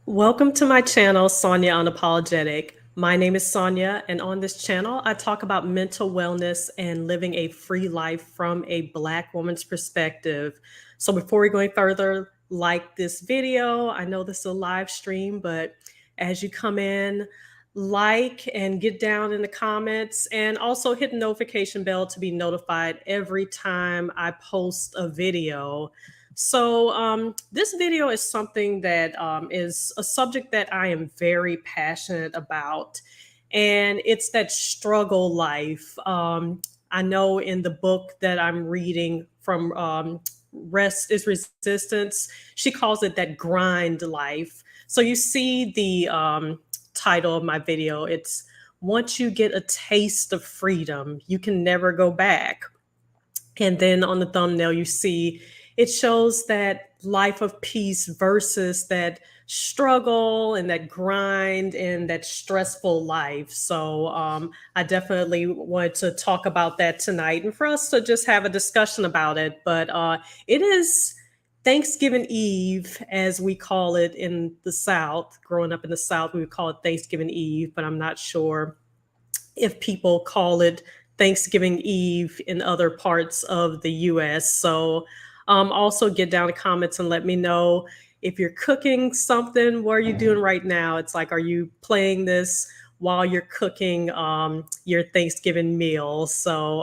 Welcome to my channel, Sonja Unapologetic. My name is Sonja, and on this channel, I talk about mental wellness and living a free life from a Black woman's perspective. So before we go any further, like this video. I know this is a live stream, but as you come in, like and get down in the comments, and also hit the notification bell to be notified every time I post a video. So this video is something that is a subject that I am very passionate about, and it's that struggle life. I know in the book that I'm reading from Rest is Resistance, she calls it that grind life. So you see the title of my video. It's once you get a taste of freedom, you can never go back. And then on the thumbnail, you see it shows that life of peace versus that struggle and that grind and that stressful life. So I definitely want to talk about that tonight and for us to just have a discussion about it. But it is Thanksgiving Eve, as we call it in the South. Growing up in the South, we would call it Thanksgiving Eve, but I'm not sure if people call it Thanksgiving Eve in other parts of the US. So also get down in the comments and let me know if you're cooking something. What are you doing right now? It's like, are you playing this while you're cooking your Thanksgiving meal? So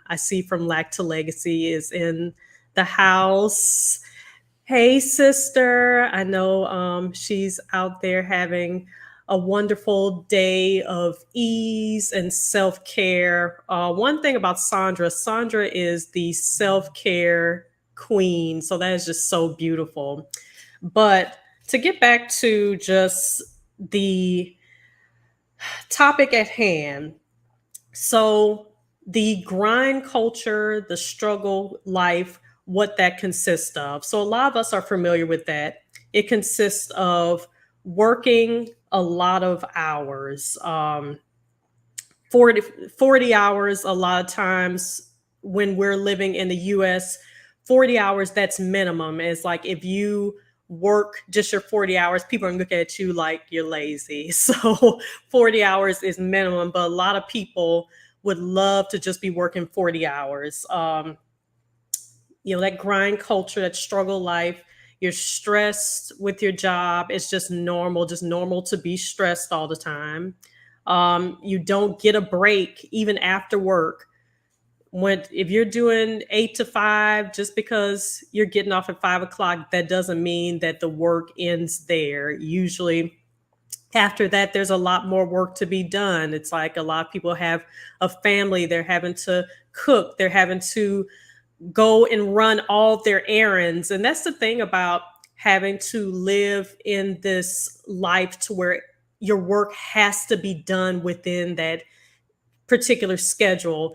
I see from Lack to Legacy is in the house. Hey, sister. I know she's out there having a wonderful day of ease and self care. One thing about Sandra is the self care queen. So that is just so beautiful. But to get back to just the topic at hand, so the grind culture, the struggle life, what that consists of. So a lot of us are familiar with that. It consists of working a lot of hours, 40 hours a lot of times when we're living in the US, 40 hours, that's minimum. It's like if you work just your 40 hours, people are gonna look at you like you're lazy. So 40 hours is minimum, but a lot of people would love to just be working 40 hours. That grind culture, that struggle life, you're stressed with your job. It's just normal to be stressed all the time. You don't get a break even after work. If you're doing 8 to 5, just because you're getting off at 5 o'clock, that doesn't mean that the work ends there. Usually after that, there's a lot more work to be done. It's like a lot of people have a family, they're having to cook, they're having to go and run all their errands. And that's the thing about having to live in this life to where your work has to be done within that particular schedule.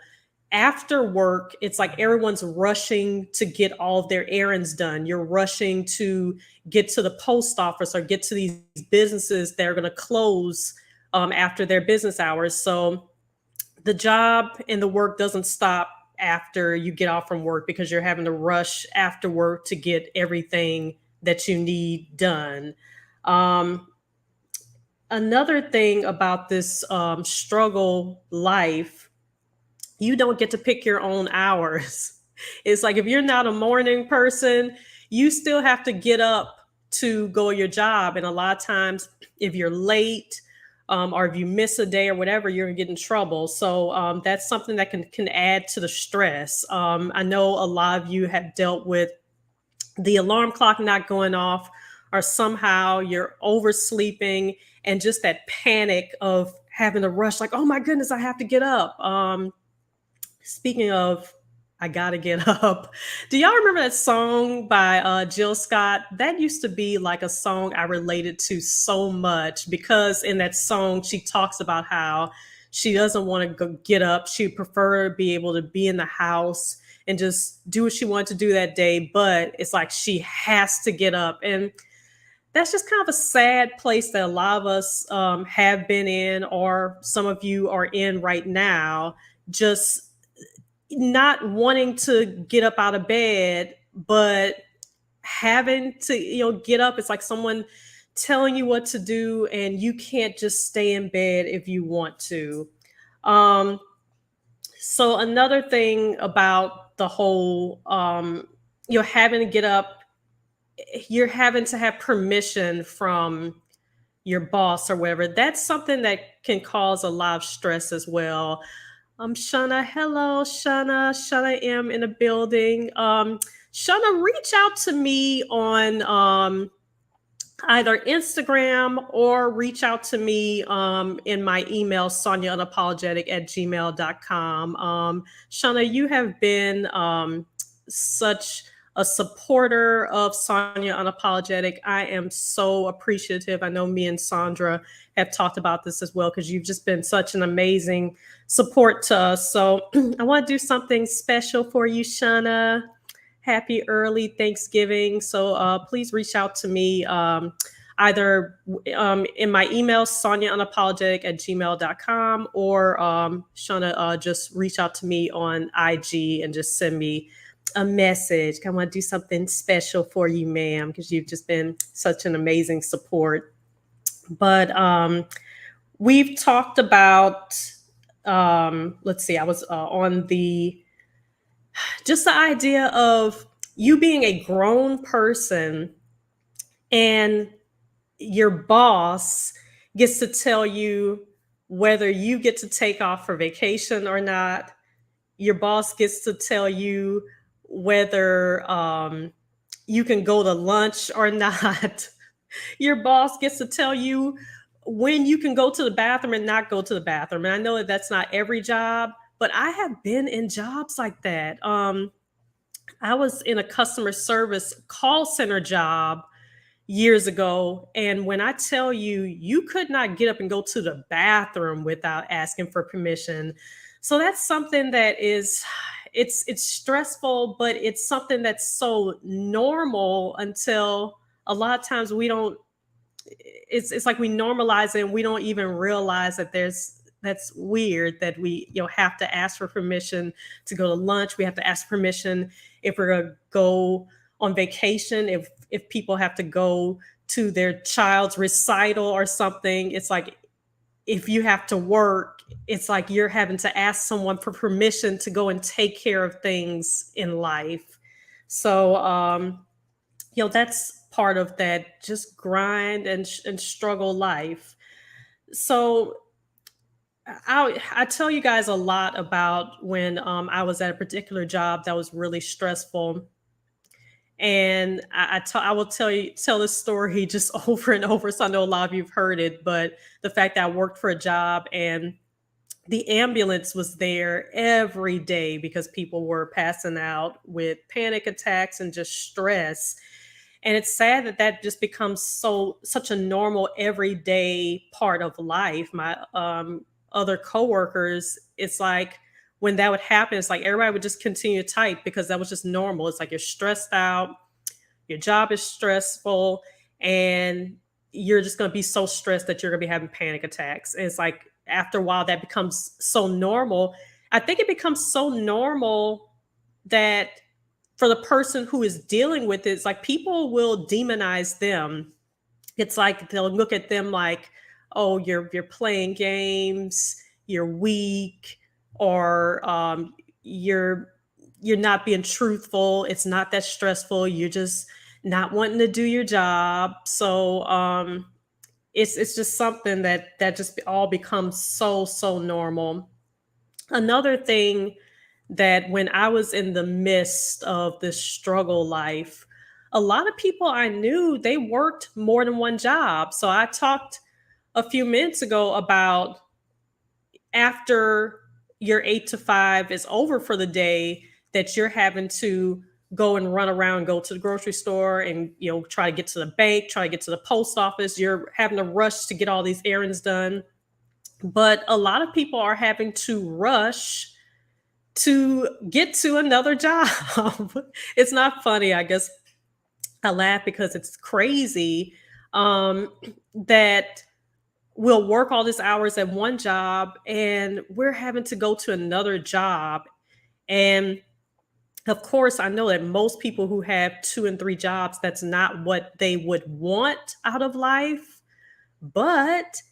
After work, it's like everyone's rushing to get all of their errands done. You're rushing to get to the post office or get to these businesses that are going to close after their business hours. So the job and the work doesn't stop after you get off from work because you're having to rush after work to get everything that you need done. Um, Another thing about this struggle life, you don't get to pick your own hours. It's like if you're not a morning person, you still have to get up to go to your job. And a lot of times, if you're late or if you miss a day or whatever, you're gonna get in trouble. So that's something that can add to the stress. I know a lot of you have dealt with the alarm clock not going off, or somehow you're oversleeping, and just that panic of having to rush, like, oh my goodness, I have to get up. Speaking of, I gotta get up. Do y'all remember that song by Jill Scott? That used to be like a song I related to so much because in that song, she talks about how she doesn't want to go get up. She'd prefer to be able to be in the house and just do what she wanted to do that day. But it's like she has to get up. And that's just kind of a sad place that a lot of us have been in, or some of you are in right now, just not wanting to get up out of bed, but having to, get up. It's like someone telling you what to do, and you can't just stay in bed if you want to. Um, so another thing about the whole, you're having to get up, you're having to have permission from your boss or whatever. That's something that can cause a lot of stress as well. Shana, hello, Shana. Shana M in the building. Shana, reach out to me on either Instagram or reach out to me in my email, sonjaunapologetic@gmail.com. Shauna, you have been such a supporter of Sonja Unapologetic. I am so appreciative. I know me and Sandra have talked about this as well because you've just been such an amazing support to us. So I want to do something special for you, Shauna. Happy early Thanksgiving. So please reach out to me either in my email, sonjaunapologetic@gmail.com, or Shauna, just reach out to me on IG and just send me a message. I want to do something special for you, ma'am, because you've just been such an amazing support. But we've talked about, let's see, I was on the just the idea of you being a grown person and your boss gets to tell you whether you get to take off for vacation or not. Your boss gets to tell you whether you can go to lunch or not. Your boss gets to tell you when you can go to the bathroom and not go to the bathroom. And I know that that's not every job, but I have been in jobs like that. I was in a customer service call center job years ago. And when I tell you, you could not get up and go to the bathroom without asking for permission. So that's something that is, it's stressful, but it's something that's so normal until a lot of times we don't, it's like we normalize it and we don't even realize that that's weird that we have to ask for permission to go to lunch. We have to ask permission if we're going to go on vacation, if people have to go to their child's recital or something. It's like if you have to work, it's like you're having to ask someone for permission to go and take care of things in life. So that's part of that just grind and struggle life. So I tell you guys a lot about when I was at a particular job that was really stressful, and I will tell this story just over and over. So I know a lot of you've heard it, but the fact that I worked for a job and the ambulance was there every day because people were passing out with panic attacks and just stress. And it's sad that that just becomes such a normal everyday part of life. My other coworkers, it's like when that would happen, it's like everybody would just continue to type because that was just normal. It's like you're stressed out, your job is stressful, and you're just going to be so stressed that you're going to be having panic attacks. And it's like after a while that becomes so normal. I think it becomes so normal that for the person who is dealing with it, it's like people will demonize them. It's like they'll look at them like, oh, you're playing games, you're weak, or you're not being truthful. It's not that stressful. You're just not wanting to do your job. So it's just something that just all becomes so normal. Another thing that when I was in the midst of this struggle life, a lot of people I knew, they worked more than one job. So I talked a few minutes ago about after your 8 to 5 is over for the day, that you're having to go and run around, go to the grocery store and try to get to the bank, try to get to the post office. You're having to rush to get all these errands done. But a lot of people are having to rush to get to another job. It's not funny. I guess I laugh because it's crazy that we'll work all these hours at one job and we're having to go to another job. And Of course, I know that most people who have 2 and 3 jobs, that's not what they would want out of life, but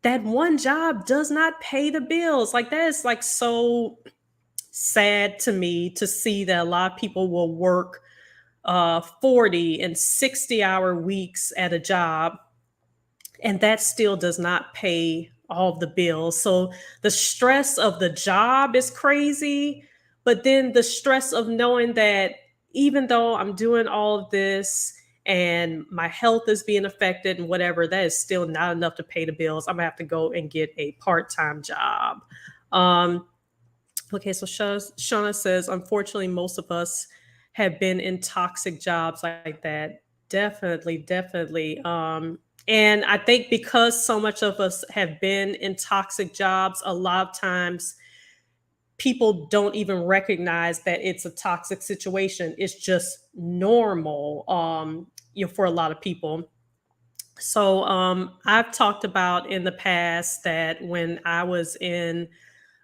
that one job does not pay the bills. Like, that is, like, so sad to me to see that a lot of people will work 40 and 60-hour weeks at a job, and that still does not pay all of the bills. So the stress of the job is crazy, but then the stress of knowing that even though I'm doing all of this and my health is being affected and whatever, that is still not enough to pay the bills. I'm gonna have to go and get a part-time job. Um, Okay, so Shauna says, unfortunately, most of us have been in toxic jobs like that. Definitely, definitely. And I think because so much of us have been in toxic jobs, a lot of times people don't even recognize that it's a toxic situation. It's just normal, for a lot of people. So I've talked about in the past that when I was in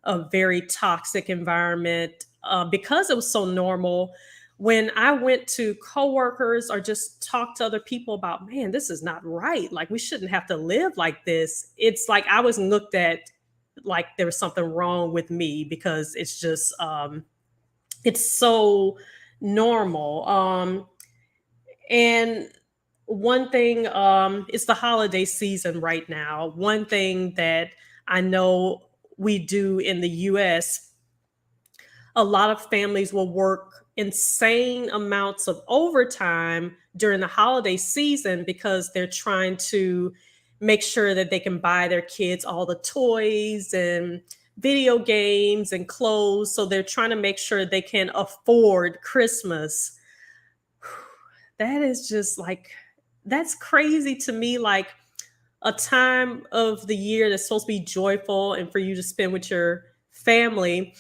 a very toxic environment, because it was so normal. When I went to coworkers or just talked to other people about, man, this is not right. Like, we shouldn't have to live like this. It's like I was looked at like there was something wrong with me because it's just, it's so normal. And one thing, it's the holiday season right now. One thing that I know we do in the US, a lot of families will work insane amounts of overtime during the holiday season because they're trying to make sure that they can buy their kids all the toys and video games and clothes. So they're trying to make sure they can afford Christmas. That is just like, that's crazy to me. Like, a time of the year that's supposed to be joyful and for you to spend with your family,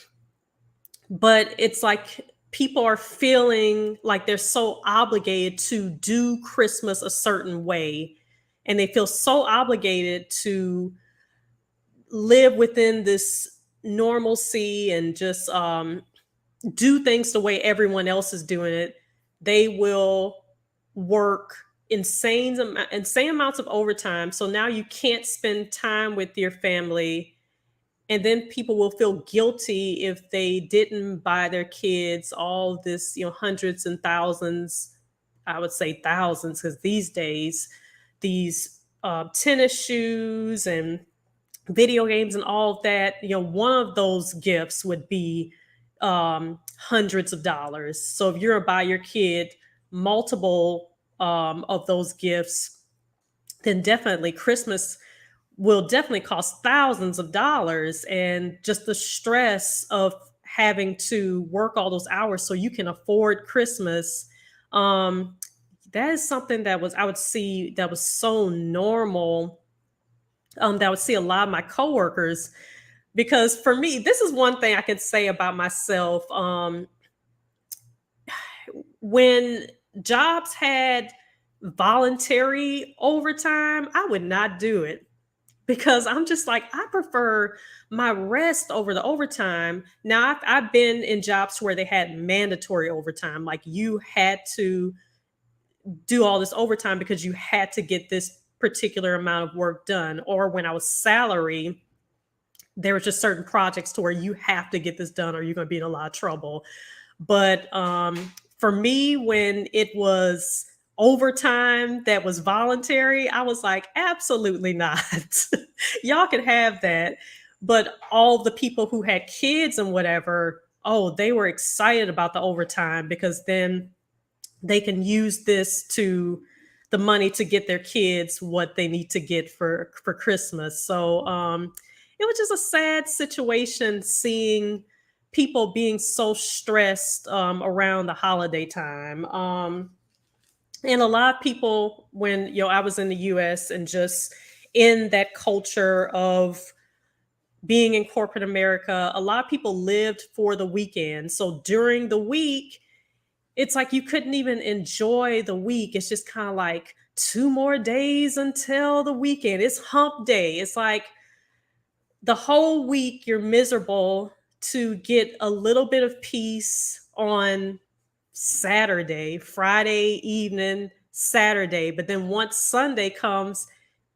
but it's like people are feeling like they're so obligated to do Christmas a certain way, and they feel so obligated to live within this normalcy and just do things the way everyone else is doing it. They will work insane amounts of overtime. So now you can't spend time with your family. And then people will feel guilty if they didn't buy their kids all this, hundreds and thousands, I would say thousands, because these days, these tennis shoes and video games and all of that, one of those gifts would be hundreds of dollars. So if you're gonna buy your kid multiple of those gifts, then definitely Christmas will definitely cost thousands of dollars. And just the stress of having to work all those hours so you can afford Christmas, um, that is something that was I would see that was so normal, that I would see a lot of my coworkers. Because for me, this is one thing I could say about myself. When jobs had voluntary overtime, I would not do it because I'm just like, I prefer my rest over the overtime. Now, I've been in jobs where they had mandatory overtime, like you had to do all this overtime because you had to get this particular amount of work done. Or when I was salary, there were just certain projects to where you have to get this done or you're going to be in a lot of trouble. But for me, when it was overtime that was voluntary, I was like, absolutely not. Y'all can have that. But all the people who had kids and whatever, oh, they were excited about the overtime because then they can use the money to get their kids what they need to get for Christmas. So it was just a sad situation seeing people being so stressed around the holiday time. And a lot of people, when I was in the US and just in that culture of being in corporate America, a lot of people lived for the weekend. So during the week, it's like you couldn't even enjoy the week. It's just kind of like 2 more days until the weekend. It's hump day. It's like the whole week you're miserable to get a little bit of peace on Saturday, Friday evening, Saturday. But then once Sunday comes,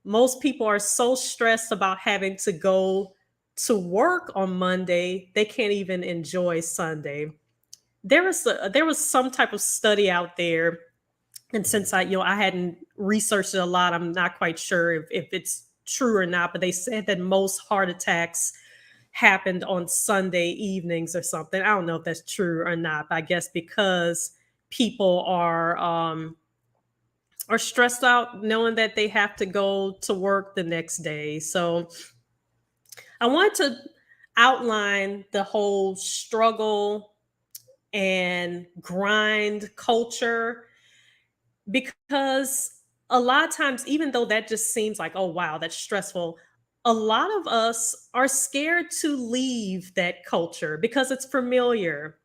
most people are so stressed about having to go to work on Monday, they can't even enjoy Sunday. There was some type of study out there, and since I hadn't researched it a lot, I'm not quite sure if it's true or not. But they said that most heart attacks happened on Sunday evenings or something. I don't know if that's true or not, but I guess because people are stressed out knowing that they have to go to work the next day. So I want to outline the whole struggle and grind culture, because a lot of times, even though that just seems like, oh wow, that's stressful, a lot of us are scared to leave that culture because it's familiar.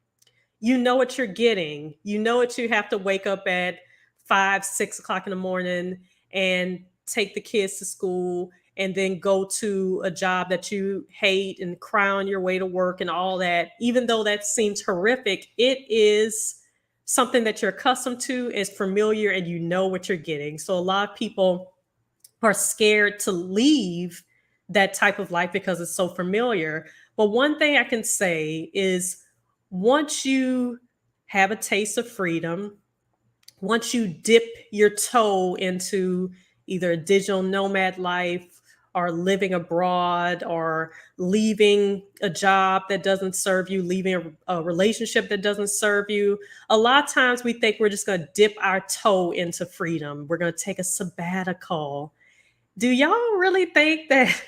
You know what you're getting. You know what you have to wake up at 5, 6 o'clock in the morning and take the kids to school and then go to a job that you hate and cry on your way to work and all that. Even though that seems horrific, it is something that you're accustomed to, is familiar, and you know what you're getting. So a lot of people are scared to leave that type of life because it's so familiar. But one thing I can say is, once you have a taste of freedom, once you dip your toe into either a digital nomad life or living abroad or leaving a job that doesn't serve you, leaving a relationship that doesn't serve you, a lot of times we think we're just going to dip our toe into freedom. We're going to take a sabbatical. Do y'all really think that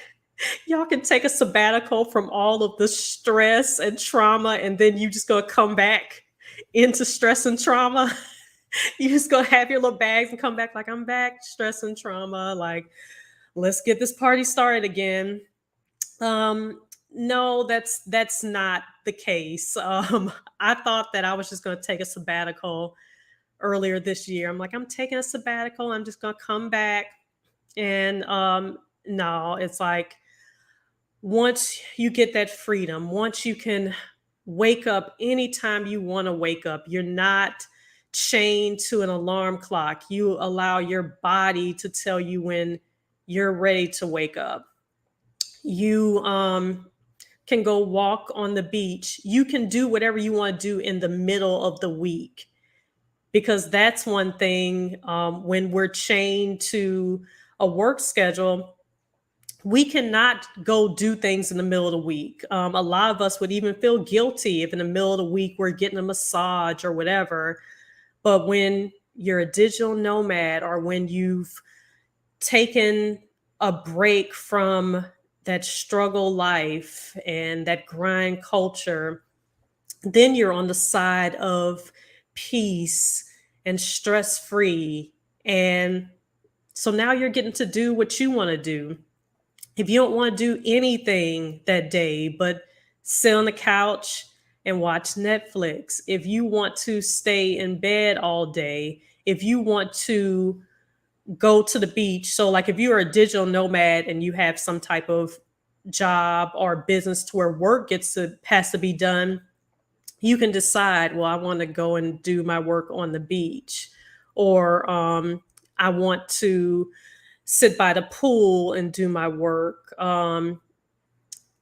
y'all can take a sabbatical from all of the stress and trauma and then you just gonna come back into stress and trauma? You just gonna have your little bags and come back like, I'm back, stress and trauma. Like, let's get this party started again. No, that's not the case. I thought that I was just gonna take a sabbatical earlier this year. I'm like, I'm taking a sabbatical. I'm just gonna come back. And no, it's like, once you get that freedom, once you can wake up anytime you want to wake up, you're not chained to an alarm clock. You allow your body to tell you when you're ready to wake up. You can go walk on the beach. You can do whatever you want to do in the middle of the week, because that's one thing. When we're chained to a work schedule, we cannot go do things in the middle of the week. A lot of us would even feel guilty if in the middle of the week we're getting a massage or whatever. But when you're a digital nomad, or when you've taken a break from that struggle life and that grind culture, then you're on the side of peace and stress free. And so now you're getting to do what you want to do. If you don't want to do anything that day but sit on the couch and watch Netflix, if you want to stay in bed all day, if you want to go to the beach. So, like, if you're a digital nomad and you have some type of job or business to where work has to be done, you can decide, well, I want to go and do my work on the beach, or I want to sit by the pool and do my work.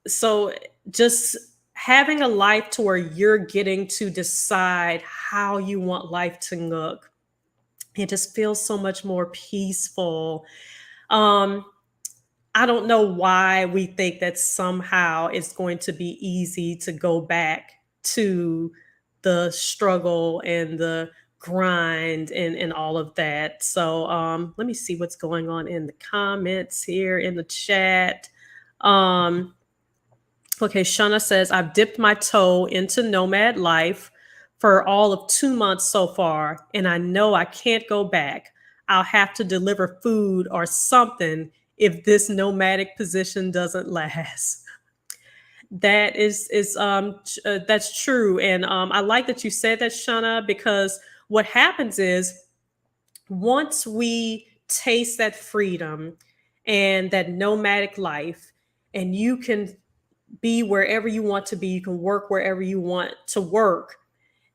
So just having a life to where you're getting to decide how you want life to look, it just feels so much more peaceful. Um, I don't know why we think that somehow it's going to be easy to go back to the struggle and the grind and all of that. So let me see what's going on in the comments here in the chat. Um, okay, Shauna says, I've dipped my toe into nomad life for all of 2 months so far, and I know I can't go back. I'll have to deliver food or something if this nomadic position doesn't last. That that's true. And I like that you said that, Shauna, because what happens is, once we taste that freedom and that nomadic life, and you can be wherever you want to be, you can work wherever you want to work,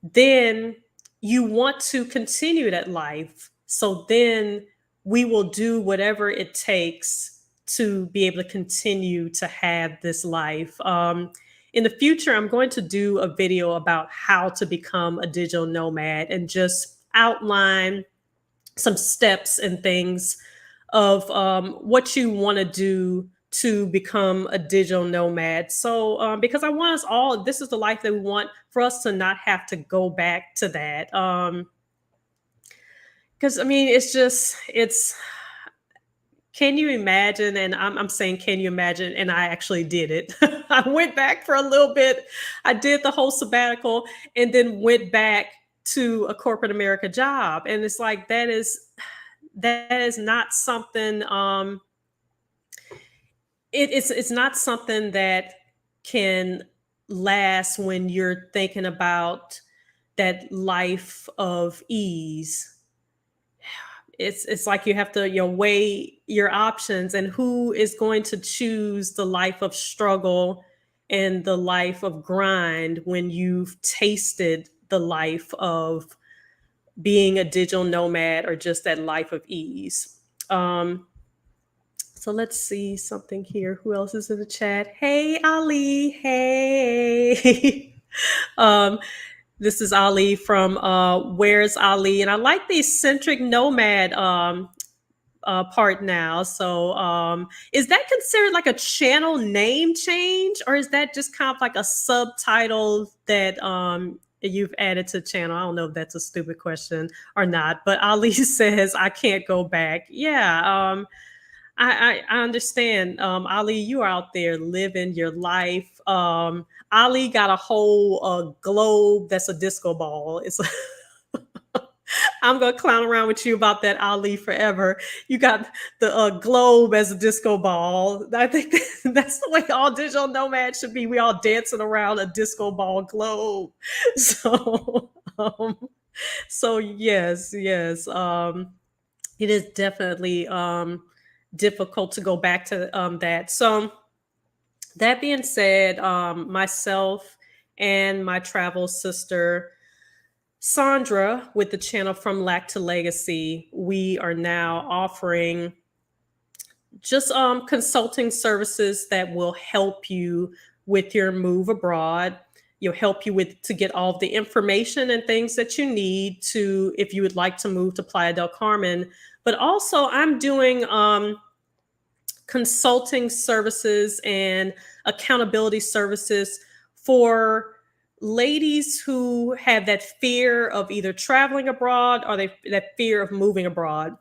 then you want to continue that life. So then we will do whatever it takes to be able to continue to have this life. In the future, I'm going to do a video about how to become a digital nomad and just outline some steps and things of what you want to do to become a digital nomad. So, because I want us all, this is the life that we want for us to not have to go back to that. Because I mean, can you imagine? And I'm saying, can you imagine? And I actually did it. I went back for a little bit. I did the whole sabbatical and then went back to a corporate America job. And it's like, that is not something it's not something that can last when you're thinking about that life of ease. It's like you have to, weigh your options, and who is going to choose the life of struggle and the life of grind when you've tasted the life of being a digital nomad or just that life of ease. So let's see something here. Who else is in the chat? Hey, Ali. Hey. um, this is Ali from Where's Ali? And I like the eccentric nomad part now. So is that considered like a channel name change, or is that just kind of like a subtitle that you've added to the channel? I don't know if that's a stupid question or not, but Ali says, I can't go back. Yeah. I understand. Ali, you are out there living your life. Ali got a whole globe that's a disco ball. It's I'm gonna clown around with you about that, Ali, forever. You got the globe as a disco ball. I think that's the way all digital nomads should be. We all dancing around a disco ball globe. So, so yes, yes. It is definitely difficult to go back to that. So that being said, myself and my travel sister Sonja with the channel From Lack to Legacy, we are now offering just consulting services that will help you with your move abroad. You'll help you with to get all of the information and things that you need to, if you would like to move to Playa del Carmen. But also I'm doing consulting services and accountability services for ladies who have that fear of either traveling abroad or that fear of moving abroad.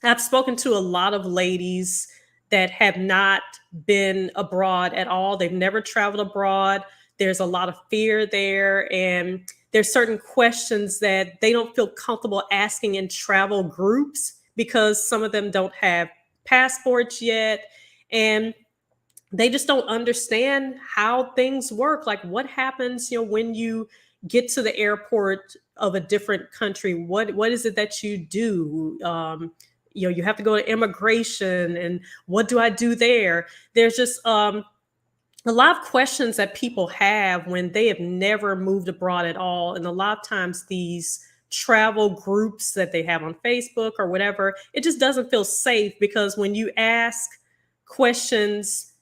I've spoken to a lot of ladies that have not been abroad at all. They've never traveled abroad. There's a lot of fear there, and there's certain questions that they don't feel comfortable asking in travel groups because some of them don't have passports yet, and they just don't understand how things work. Like what happens, when you get to the airport of a different country, what is it that you do? You have to go to immigration, and what do I do there? There's just a lot of questions that people have when they have never moved abroad at all. And a lot of times these travel groups that they have on Facebook or whatever, it just doesn't feel safe, because when you ask questions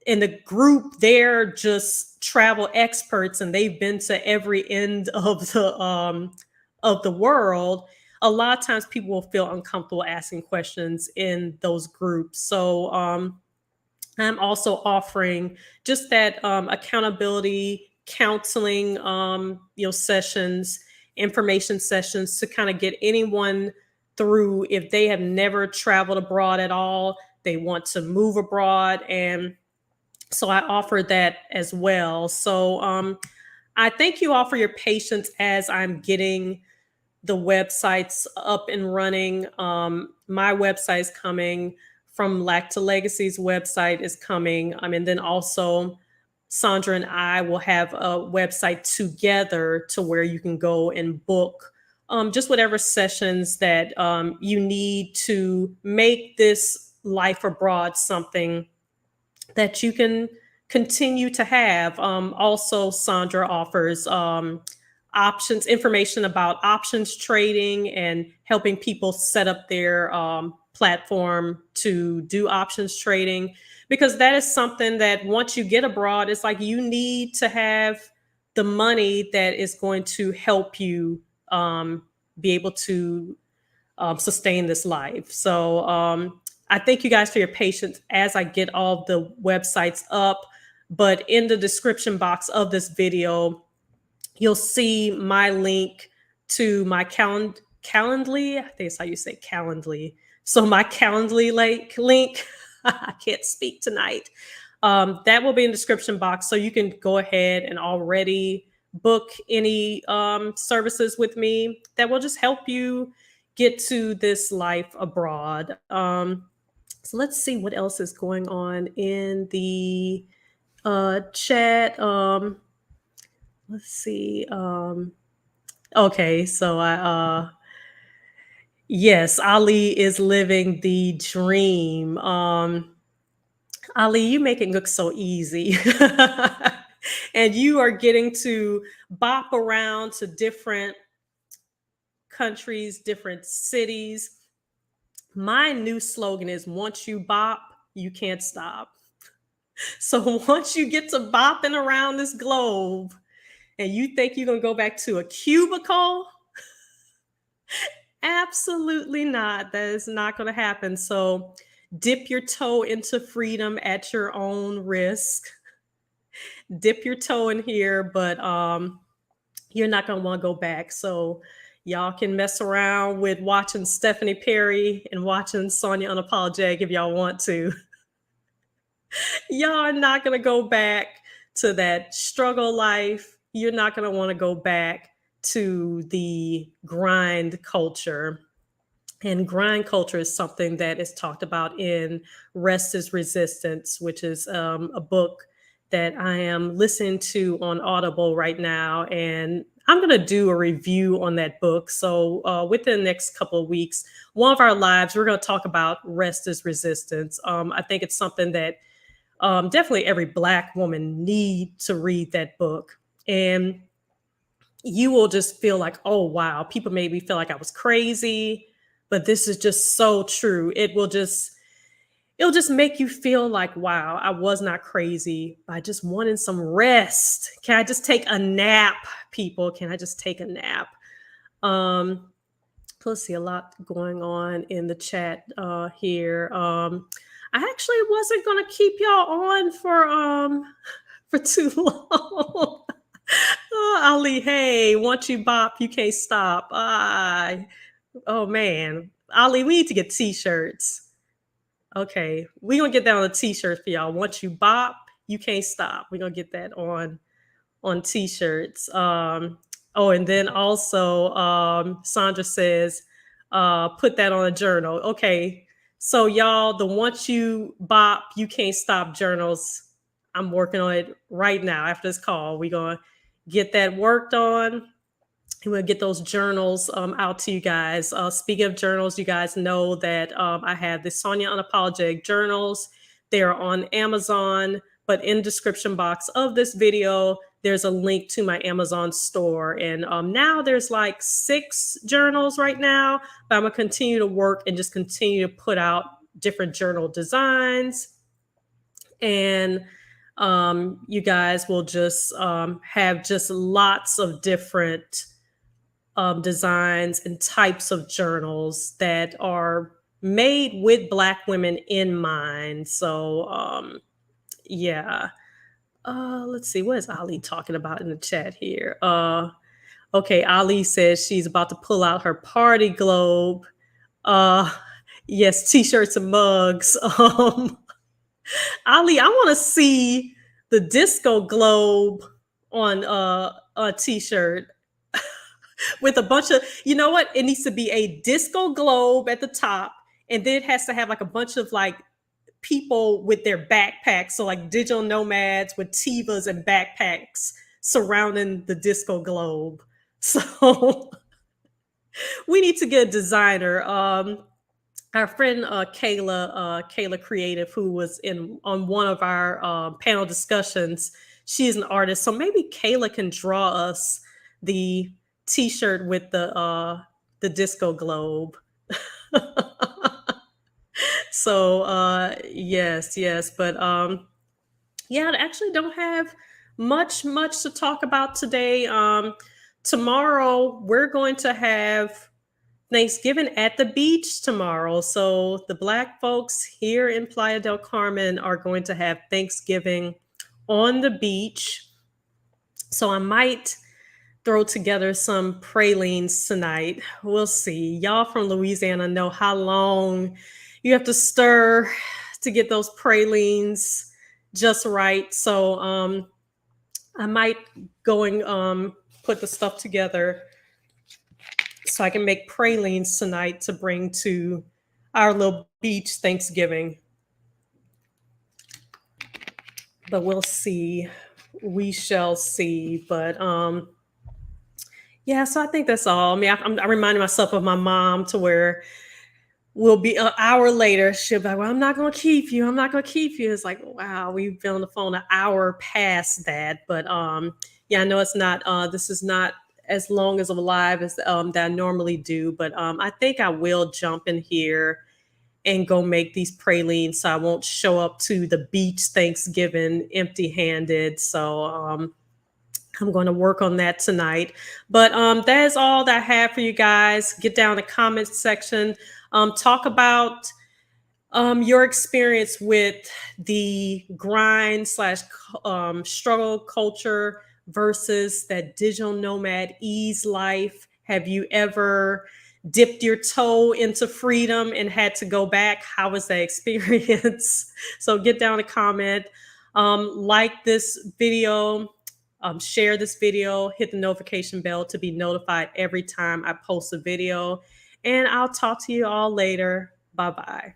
in the group, they're just travel experts and they've been to every end of the world. A lot of times people will feel uncomfortable asking questions in those groups. So I'm also offering just that accountability counseling sessions, information sessions to kind of get anyone through if they have never traveled abroad at all, they want to move abroad. And so I offer that as well. So I thank you all for your patience as I'm getting the websites up and running. My website is coming. From Lack to Legacy's website is coming. And then also Sonja and I will have a website together to where you can go and book just whatever sessions that you need to make this life abroad something that you can continue to have. Also, Sonja offers options, information about options trading and helping people set up their platform to do options trading. Because that is something that once you get abroad, it's like you need to have the money that is going to help you be able to sustain this life. So I thank you guys for your patience as I get all the websites up. But in the description box of this video, you'll see my link to my Calendly. I think it's how you say Calendly. So my Calendly link, I can't speak tonight. That will be in the description box. So you can go ahead and already book any services with me that will just help you get to this life abroad. So let's see what else is going on in the chat. Let's see. Okay, so yes, Ali is living the dream. Ali, you make it look so easy. And you are getting to bop around to different countries, different cities. My new slogan is once you bop, you can't stop. So once you get to bopping around this globe and you think you're going to go back to a cubicle, absolutely not. That is not going to happen. So dip your toe into freedom at your own risk. Dip your toe in here, but you're not going to want to go back. So y'all can mess around with watching Stephanie Perry and watching Sonja Unapologetic if y'all want to. Y'all are not going to go back to that struggle life. You're not going to want to go back to the grind culture. And grind culture is something that is talked about in Rest is Resistance, which is a book that I am listening to on Audible right now. And I'm going to do a review on that book. So within the next couple of weeks, one of our lives, we're going to talk about Rest is Resistance. I think it's something that definitely every Black woman need to read that book. And you will just feel like, oh, wow, people made me feel like I was crazy, but this is just so true. It'll just make you feel like, wow, I was not crazy by just wanting some rest. Can I just take a nap, people? Can I just take a nap? Let's see, a lot going on in the chat here. I actually wasn't gonna keep y'all on for too long. Oh, Ali, hey, once you bop, you can't stop. Oh man, Ali, we need to get t-shirts. Okay, we're gonna get that on a t-shirt for y'all. Once you bop, you can't stop. We're gonna get that on t-shirts. Oh, and then also Sonja says, put that on a journal. Okay, so y'all, the once you bop, you can't stop journals. I'm working on it right now after this call. We're gonna get that worked on. We'll get those journals out to you guys. Speaking of journals, you guys know that I have the Sonja Unapologetic journals. They're on Amazon, but in the description box of this video, there's a link to my Amazon store. And now there's like 6 journals right now, but I'm gonna continue to work and just continue to put out different journal designs. And you guys will just have just lots of different designs and types of journals that are made with Black women in mind. So yeah. Let's see, what is Ali talking about in the chat here? Okay, Ali says she's about to pull out her party globe. Yes, t-shirts and mugs. Ali, I want to see the disco globe on a t-shirt with a bunch of, you know what? It needs to be a disco globe at the top, and then it has to have like a bunch of like people with their backpacks. So like digital nomads with Tivas and backpacks surrounding the disco globe. So we need to get a designer. Our friend Kayla Creative, who was on one of our panel discussions, she's an artist. So maybe Kayla can draw us the t-shirt with the disco globe. So yes, yes, but yeah, I actually don't have much to talk about today. Tomorrow we're going to have Thanksgiving at the beach tomorrow. So the Black folks here in Playa del Carmen are going to have Thanksgiving on the beach. So I might throw together some pralines tonight. We'll see. Y'all from Louisiana know how long you have to stir to get those pralines just right. So I might go and put the stuff together so I can make pralines tonight to bring to our little beach Thanksgiving. But we'll see. We shall see. But yeah, so I think that's all. I mean, I reminded myself of my mom to where we'll be an hour later. She'll be like, "Well, I'm not going to keep you. I'm not going to keep you." It's like, wow, we've been on the phone an hour past that. But yeah, I know it's not. This is not as long as of a live as that I normally do. But I think I will jump in here and go make these pralines so I won't show up to the beach Thanksgiving empty-handed. So I'm going to work on that tonight. But that is all that I have for you guys. Get down in the comments section. Talk about your experience with the grind slash struggle culture versus that digital nomad ease life. Have you ever dipped your toe into freedom and had to go back? How was that experience? So get down a comment, like this video, share this video, hit the notification bell to be notified every time I post a video. And I'll talk to you all later. Bye bye.